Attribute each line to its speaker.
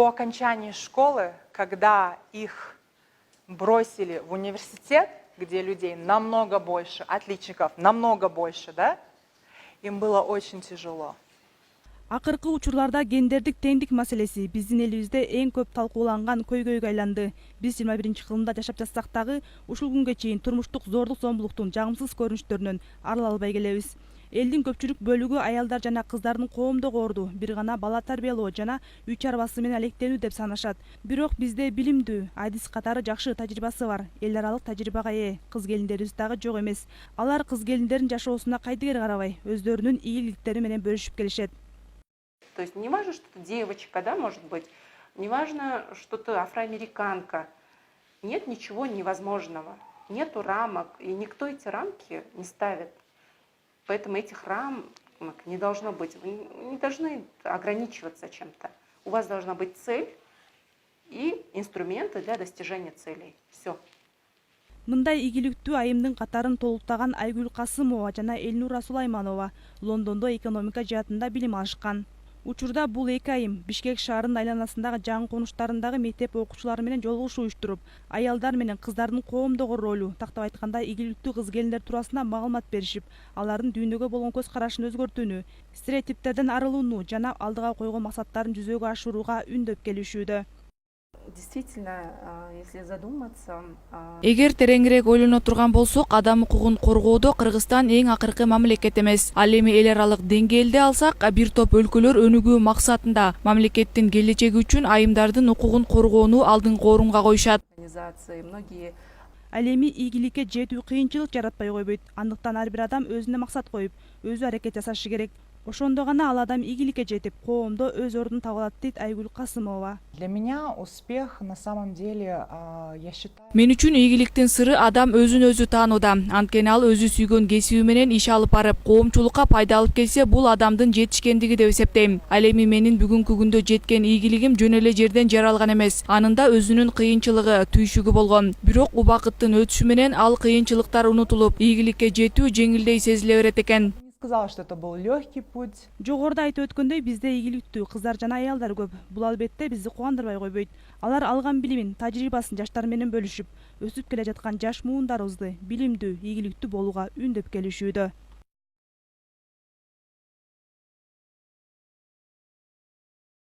Speaker 1: окончании школы, когда их бросили в университет, где людей намного больше, отличников намного больше, да, им было очень тяжело.
Speaker 2: Акыркы учурларда гендердик теңдик маселеси биздин элибизде эң көп талкууланган көйгөйгө айланды. Биз 21-кылымда жашап жатсак дагы ушул күнгө чейин турмуштук зордук зомбулуктун жагымсыз көрүнүштөрүнөн арыла албай келебиз. Элдин көпчүлүк бөлүгү аялдар жана кыздардын коомдук орду, бир гана бала тарбиялоо жана үй чарбасы менен алектенүү деп санашат. Бирок бизде билимдүү, адис катары жакшы тажрыйбасы бар, эл аралык тажрыйбага ээ кыз келиндерибиз дагы жок эмес. Алар кыз келиндердин жашоосуна кайдыгер карабай, өздөрүнүн ийгиликтери менен бөлүшүп келишет.
Speaker 3: То есть не важно, что ты девочка, да, может быть, не важно, что ты афроамериканка. Нет ничего невозможного, нету рамок, и никто эти рамки не ставит. Поэтому этих рамок не должно быть. Вы не должны ограничиваться чем-то. У вас должна быть цель и инструменты для достижения целей. Все.
Speaker 2: Мындай ийгиликтүү айымдын катарын толуктаган Айгүл Касымова жана Элнура Сулайманова Лондондо экономика жаатында билим алышкан. Учурда бул эки айым Бишкек шаарынын айланасындагы жаңы конуштарындагы мектеп окуучулары менен жолугушуу уюштуруп, аялдар менен кыздардын коомдогу ролу, тактап айтканда ийгиликтүү кыз келиндер туурасында маалымат беришип, алардын дүйнөгө болгон көз карашын өзгөртүүнү, стереотиптерден арылууну жана алдыга койгон максаттарын жүзөгө ашырууга үндөп келишүүдө.
Speaker 3: Действительно, если задуматься...
Speaker 4: Эгер тереңирээк ойлоно турган болсок, адам укугун коргоодо Кыргызстан эң акыркы мамлекет эмес. Ал эми эл аралык деңгээлде алсак, бир топ өлкөлөр өнүгүү максатында мамлекеттин келечеги үчүн айымдардын укугун коргоону алдыңкы орунга коюшат.
Speaker 2: Ал эми ийгиликке жетүү кыйынчылык жаратпай койбойт. Андыктан ар бир адам өзүнө максат коюп, өзү аракет жасашы керек. Ошондо гана ал адам ийгиликке жетип, коомдо өз ордун таба алат, дейт Айгүл Касымова.
Speaker 5: Для меня успех на самом деле, я считаю...
Speaker 4: Мен үчүн ийгиликтин сыры адам өзүн өзү таанууда. Анткени ал өзү сүйгөн кесиби менен иш алып барып, коомчулукка пайда алып келсе, бул адамдын жетишкендиги деп эсептейм. Ал эми менин бүгүнкү күндө жеткен ийгилигим жөн эле жерден жаралган эмес. Анын да өзүнүн кыйынчылыгы, түйшүгү болгон. Бирок убакыттын өтүшү менен ал кыйынчылыктар унутулуп, ийгиликке жетүү жеңилдей сезиле берет экен.
Speaker 5: Сказала, что это был легкий путь.
Speaker 2: Жогоруда айтып өткөндөй, бизде ийгиликтүү кыздар жана аялдар көп. Бул албетте бизди кубандырбай койбойт. Алар алган билимин, тажрыйбасын жаштар менен бөлүшүп, өсүп келе жаткан жаш муундарыбызды билимдүү, ийгиликтүү болууга үндөп келишүүдө.